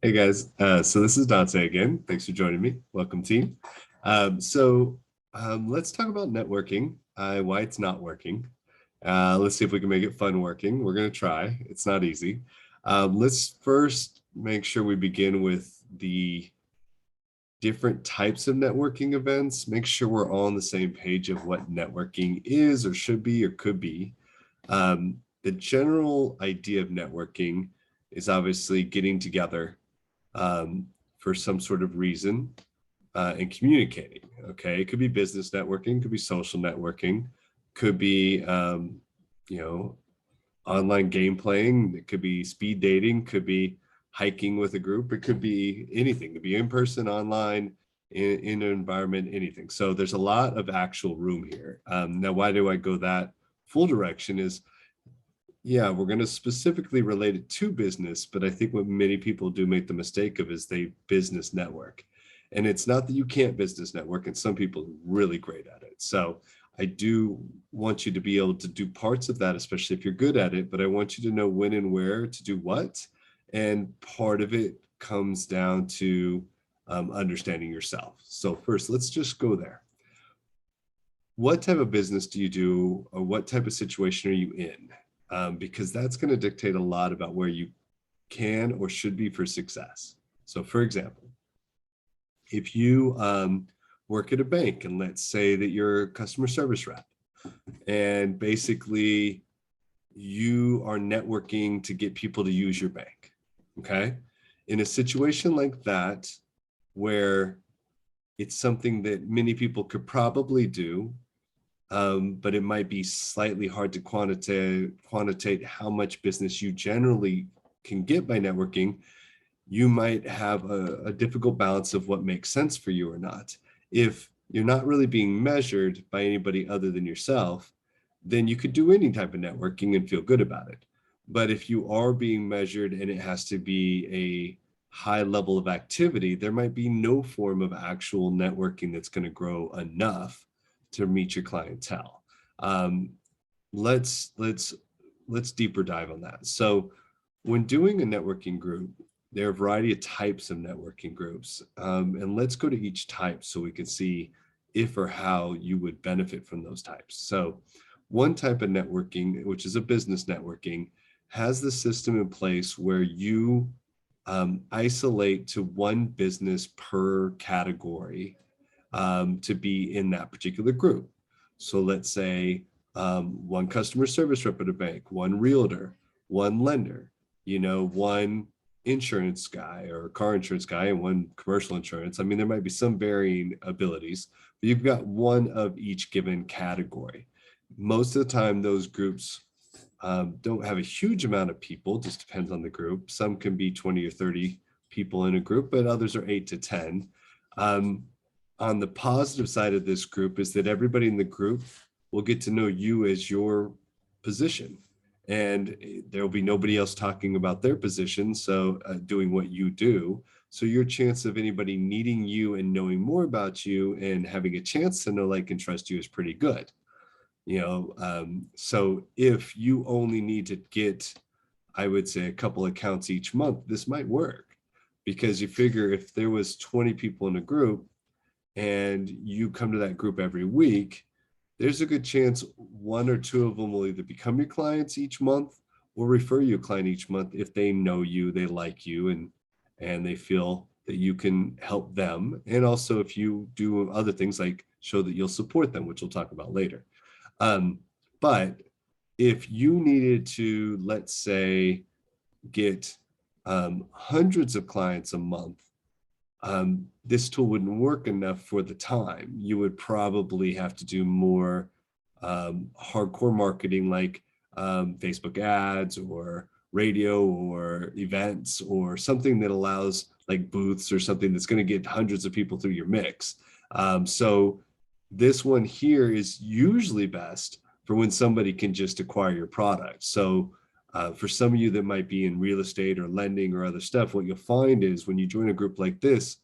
Hey guys, so this is Dante again. Thanks for joining me. Welcome, team. Let's talk about networking, why it's not working. Let's see if we can make it fun working. We're going to try. It's not easy. Let's first make sure we begin with the different types of networking events. Make sure we're all on the same page of what networking is or should be or could be. The general idea of networking is obviously getting together for some sort of reason and communicating. Okay, it could be business networking, could be social networking, could be you know online game playing, it could be speed dating, could be hiking with a group, it could be anything. It could be in person, online, in an environment, anything. So there's a lot of actual room here. Now, why do I go that full direction? Is yeah, we're going to specifically relate it to business, but I think what many people do make the mistake of is they business network. And it's not that you can't business network, and some people are really great at it. So I do want you to be able to do parts of that, especially if you're good at it, but I want you to know when and where to do what. And part of it comes down to understanding yourself. So first, let's just go there. What type of business do you do, or what type of situation are you in? Because that's going to dictate a lot about where you can or should be for success. So, for example, if you work at a bank, and let's say that you're a customer service rep, and basically you are networking to get people to use your bank, okay? In a situation like that, where it's something that many people could probably do, but it might be slightly hard to quantitate how much business you generally can get by networking. You might have a difficult balance of what makes sense for you or not. If you're not really being measured by anybody other than yourself, then you could do any type of networking and feel good about it. But if you are being measured and it has to be a high level of activity, there might be no form of actual networking that's going to grow enough to meet your clientele. Um, let's deeper dive on that. So when doing a networking group, there are a variety of types of networking groups. And let's go to each type so we can see if or how you would benefit from those types. So one type of networking, which is a business networking, has the system in place where you isolate to one business per category to be in that particular group. So let's say one customer service rep at a bank, one realtor, one lender, one insurance guy or car insurance guy, and one commercial insurance. I mean, there might be some varying abilities, but you've got one of each given category. Most of the time, those groups don't have a huge amount of people, just depends on the group. Some can be 20 or 30 people in a group, but others are 8 to 10. On the positive side of this group is that everybody in the group will get to know you as your position, and there will be nobody else talking about their position, so doing what you do. So your chance of anybody needing you and knowing more about you and having a chance to know, like, and trust you is pretty good. So if you only need to get, I would say, a couple accounts each month, this might work, because you figure if there was 20 people in a group and you come to that group every week, there's a good chance one or two of them will either become your clients each month or refer you a client each month if they know you, they like you, and they feel that you can help them. And also if you do other things like show that you'll support them, which we'll talk about later. But if you needed to, let's say, get hundreds of clients a month, this tool wouldn't work enough for the time. You would probably have to do more hardcore marketing, like Facebook ads or radio or events or something that allows, like booths or something that's going to get hundreds of people through your mix. So this one here is usually best for when somebody can just acquire your product. So for some of you that might be in real estate or lending or other stuff, what you'll find is when you join a group like this,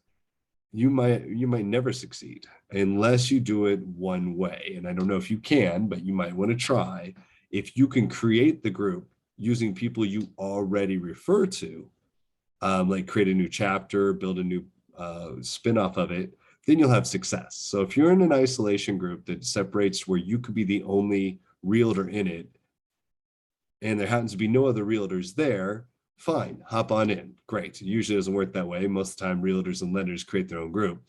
you might never succeed unless you do it one way. And I don't know if you can, but you might want to try. If you can create the group using people you already refer to, like create a new chapter, build a new spin-off of it, then you'll have success. So if you're in an isolation group that separates where you could be the only realtor in it, and there happens to be no other realtors there, fine, hop on in. Great. It usually doesn't work that way. Most of the time, realtors and lenders create their own group.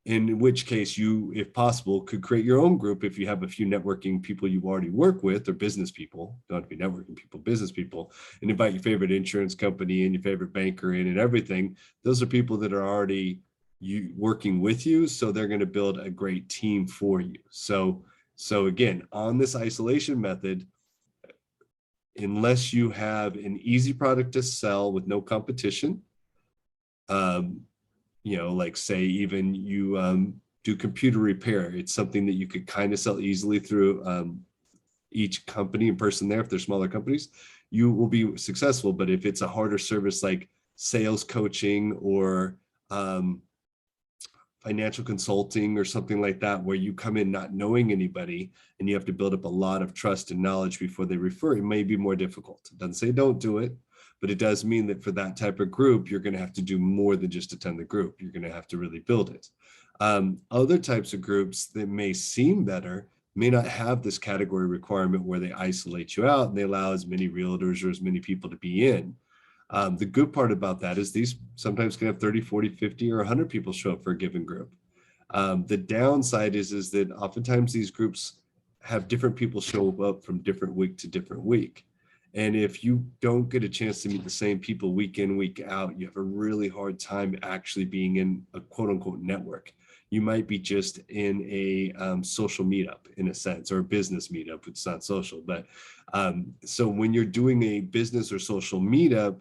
In which case you, if possible, could create your own group if you have a few networking people you already work with, or business people, don't have to be networking people, business people, and invite your favorite insurance company and your favorite banker in and everything. Those are people that are already working with you, so they're going to build a great team for you. So again, on this isolation method, unless you have an easy product to sell with no competition, like say even you do computer repair, it's something that you could kind of sell easily through each company and person there. If they're smaller companies, you will be successful. But if it's a harder service like sales coaching or financial consulting or something like that, where you come in not knowing anybody and you have to build up a lot of trust and knowledge before they refer, it may be more difficult. It doesn't say don't do it, but it does mean that for that type of group, you're going to have to do more than just attend the group. You're going to have to really build it. Other types of groups that may seem better may not have this category requirement where they isolate you out and they allow as many realtors or as many people to be in. The good part about that is these sometimes can have 30, 40, 50, or 100 people show up for a given group. The downside is that oftentimes these groups have different people show up from different week to different week. And if you don't get a chance to meet the same people week in, week out, you have a really hard time actually being in a quote unquote network. You might be just in a social meetup in a sense, or a business meetup. It's not social, but so when you're doing a business or social meetup,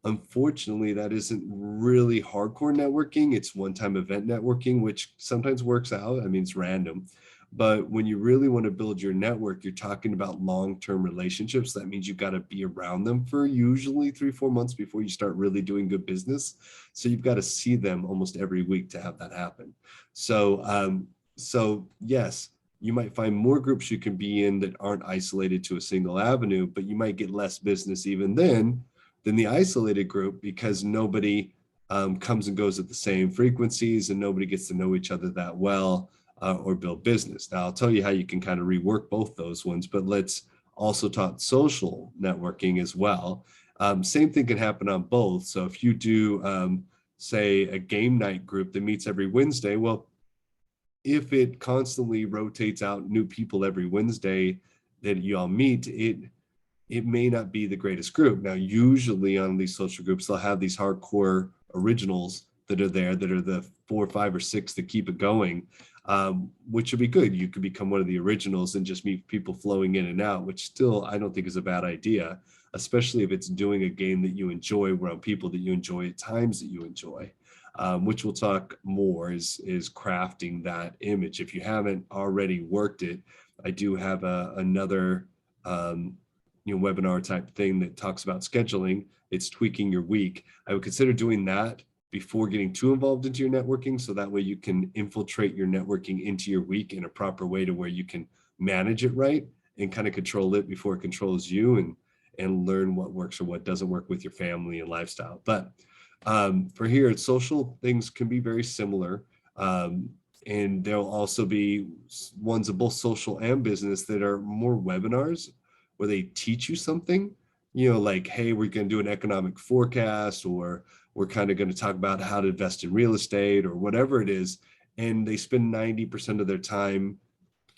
unfortunately, that isn't really hardcore networking. It's one-time event networking, which sometimes works out. I mean, it's random. But when you really want to build your network, you're talking about long-term relationships. That means you've got to be around them for usually 3-4 months before you start really doing good business. So you've got to see them almost every week to have that happen. So yes, you might find more groups you can be in that aren't isolated to a single avenue, but you might get less business even then than the isolated group, because nobody comes and goes at the same frequencies and nobody gets to know each other that well or build business. Now, I'll tell you how you can kind of rework both those ones, but let's also talk social networking as well. Same thing can happen on both. So if you do, say, a game night group that meets every Wednesday, well, if it constantly rotates out new people every Wednesday that you all meet, it may not be the greatest group. Now, usually on these social groups, they'll have these hardcore originals that are there, that are the 4, 5, or 6 that keep it going, which would be good. You could become one of the originals and just meet people flowing in and out, which still I don't think is a bad idea, especially if it's doing a game that you enjoy around people that you enjoy at times that you enjoy, which we'll talk more is crafting that image. If you haven't already worked it, I do have another webinar type thing that talks about scheduling. It's tweaking your week. I would consider doing that before getting too involved into your networking, so that way you can infiltrate your networking into your week in a proper way to where you can manage it right and kind of control it before it controls you, and learn what works or what doesn't work with your family and lifestyle. But for here, social things can be very similar. And there'll also be ones of both social and business that are more webinars where they teach you something, like, hey, we're going to do an economic forecast, or we're kind of going to talk about how to invest in real estate or whatever it is. And they spend 90% of their time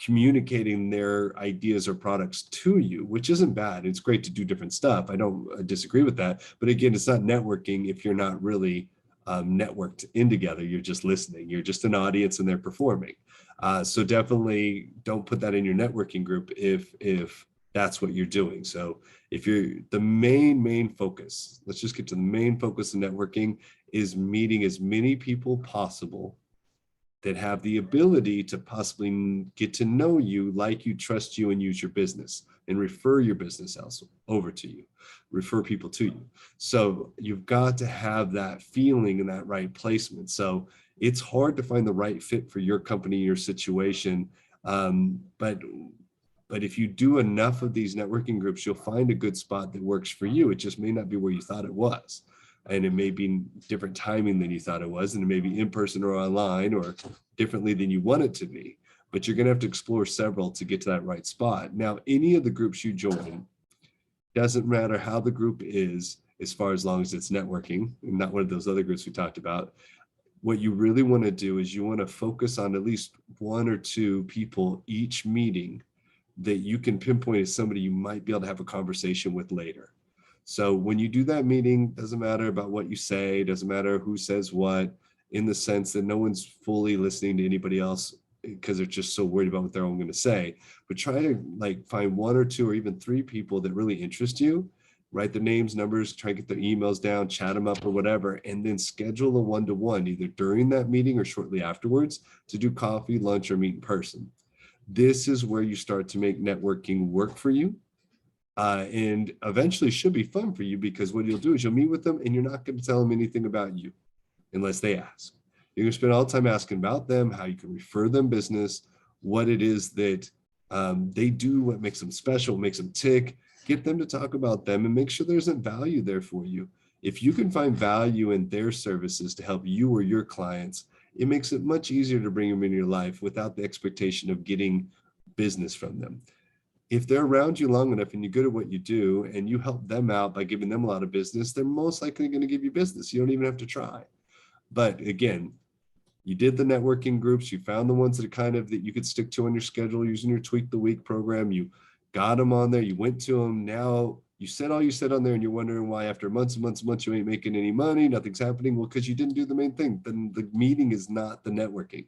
communicating their ideas or products to you, which isn't bad. It's great to do different stuff. I don't disagree with that. But again, it's not networking if you're not really networked in together. You're just listening. You're just an audience and they're performing. So definitely don't put that in your networking group if that's what you're doing. So if you're the main focus, let's just get to the main focus of networking, is meeting as many people possible that have the ability to possibly get to know you, like you, trust you, and use your business, and refer your business over to you, refer people to you. So you've got to have that feeling and that right placement. So it's hard to find the right fit for your company, your situation. But if you do enough of these networking groups, you'll find a good spot that works for you. It just may not be where you thought it was. and it may be different timing than you thought it was, and it may be in person or online or differently than you want it to be. But you're going to have to explore several to get to that right spot. Now, any of the groups you join, doesn't matter how the group is, as far as long as it's networking and not one of those other groups we talked about. What you really want to do is you want to focus on at least one or two people each meeting that you can pinpoint as somebody you might be able to have a conversation with later. So when you do that meeting, doesn't matter about what you say, doesn't matter who says what, in the sense that no one's fully listening to anybody else because they're just so worried about what they're all going to say. But try to like find one or two or even three people that really interest you, write their names, numbers, try to get their emails down, chat them up or whatever, and then schedule a one-to-one either during that meeting or shortly afterwards to do coffee, lunch, or meet in person. This is where you start to make networking work for you. And eventually should be fun for you, because what you'll do is you'll meet with them and you're not going to tell them anything about you unless they ask. You're going to spend all the time asking about them, how you can refer them business, what it is that they do, what makes them special, what makes them tick. Get them to talk about them and make sure there's a value there for you. If you can find value in their services to help you or your clients, it makes it much easier to bring them into your life without the expectation of getting business from them. If they're around you long enough and you're good at what you do and you help them out by giving them a lot of business, they're most likely going to give you business. You don't even have to try. But again, you did the networking groups, you found the ones that are kind of that you could stick to on your schedule using your Tweak the Week program, you got them on there, you went to them, now you said all you said on there and you're wondering why after months and months and months you ain't making any money, nothing's happening. Well, because you didn't do the main thing. Then the meeting is not the networking.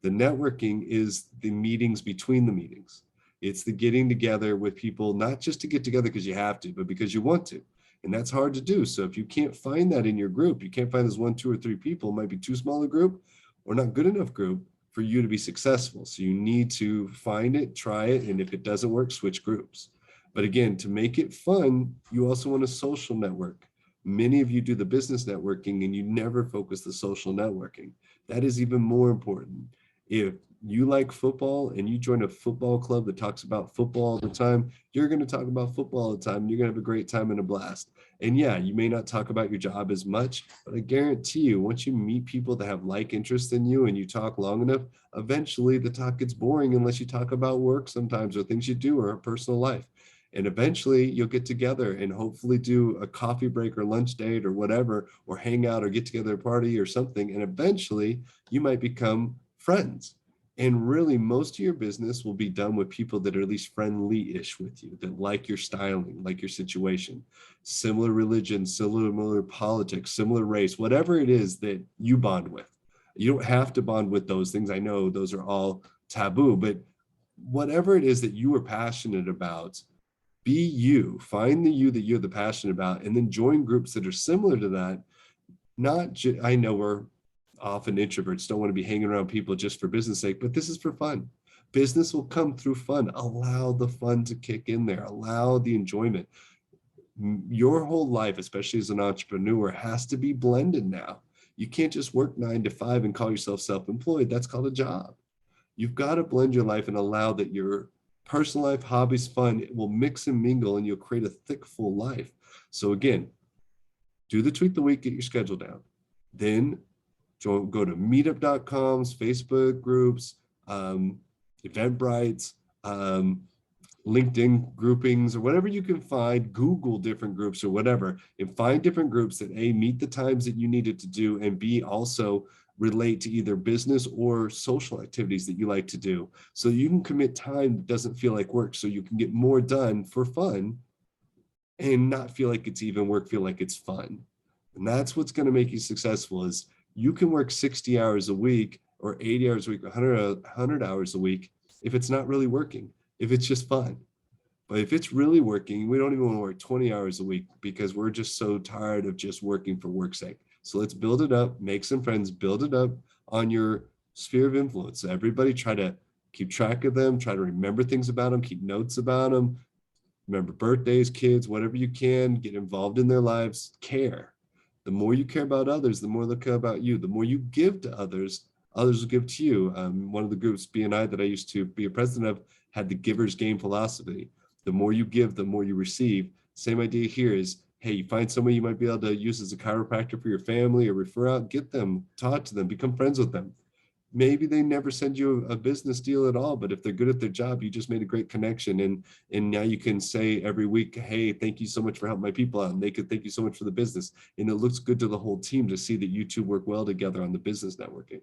The networking is the meetings between the meetings. It's the getting together with people, not just to get together because you have to, but because you want to. And that's hard to do. So if you can't find that in your group, you can't find this 1, 2, or 3 people, it might be too small a group or not good enough group for you to be successful. So you need to find it, try it, and if it doesn't work, switch groups. But again, to make it fun, you also want a social network. Many of you do the business networking and you never focus the social networking. That is even more important. If you like football and you join a football club that talks about football all the time, you're going to talk about football all the time and you're going to have a great time and a blast. And yeah, you may not talk about your job as much, but I guarantee you, once you meet people that have like interests in you and you talk long enough, eventually the talk gets boring unless you talk about work sometimes or things you do or a personal life. And eventually you'll get together and hopefully do a coffee break or lunch date or whatever, or hang out or get together a party or something. And eventually you might become friends. And really, most of your business will be done with people that are at least friendly-ish with you, that like your styling, like your situation, similar religion, similar politics, similar race, whatever it is that you bond with. You don't have to bond with those things. I know those are all taboo, but whatever it is that you are passionate about, be you. Find the you that you're the passionate about, and then join groups that are similar to that. I know we're often introverts don't want to be hanging around people just for business sake, but this is for fun. Business will come through fun. Allow the fun to kick in there. Allow the enjoyment. Your whole life, especially as an entrepreneur, has to be blended now. You can't just work 9 to 5 and call yourself self-employed. That's called a job. You've got to blend your life and allow that your personal life, hobbies, fun will mix and mingle, and you'll create a thick, full life. So again, do the Tweak the Week, get your schedule down. Then go to meetup.coms, Facebook groups, Eventbrites, LinkedIn groupings, or whatever you can find. Google different groups or whatever, and find different groups that A, meet the times that you need it to do, and B, also relate to either business or social activities that you like to do. So you can commit time that doesn't feel like work, so you can get more done for fun and not feel like it's even work, feel like it's fun. And that's what's going to make you successful. Is you can work 60 hours a week or 80 hours a week, 100 hours a week if it's not really working, if it's just fun. But if it's really working, we don't even want to work 20 hours a week because we're just so tired of just working for work's sake. So let's build it up, make some friends, build it up on your sphere of influence. Everybody try to keep track of them, try to remember things about them, keep notes about them, remember birthdays, kids, whatever you can, get involved in their lives, care. The more you care about others, the more they'll care about you. The more you give to others, others will give to you. One of the groups, BNI, that I used to be a president of, had the giver's game philosophy. The more you give, the more you receive. Same idea here is, hey, you find someone you might be able to use as a chiropractor for your family or refer out, get them, talk to them, become friends with them. Maybe they never send you a business deal at all, but if they're good at their job, you just made a great connection. And now you can say every week, hey, thank you so much for helping my people out. And they could thank you so much for the business. And it looks good to the whole team to see that you two work well together on the business networking.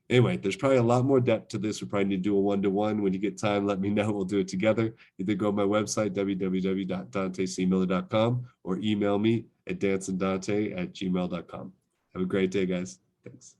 Anyway, there's probably a lot more depth to this. We probably need to do a one-to-one. When you get time, let me know. We'll do it together. Either go to my website, www.dantecmiller.com, or email me at danceanddante@gmail.com. Have a great day, guys. Thanks.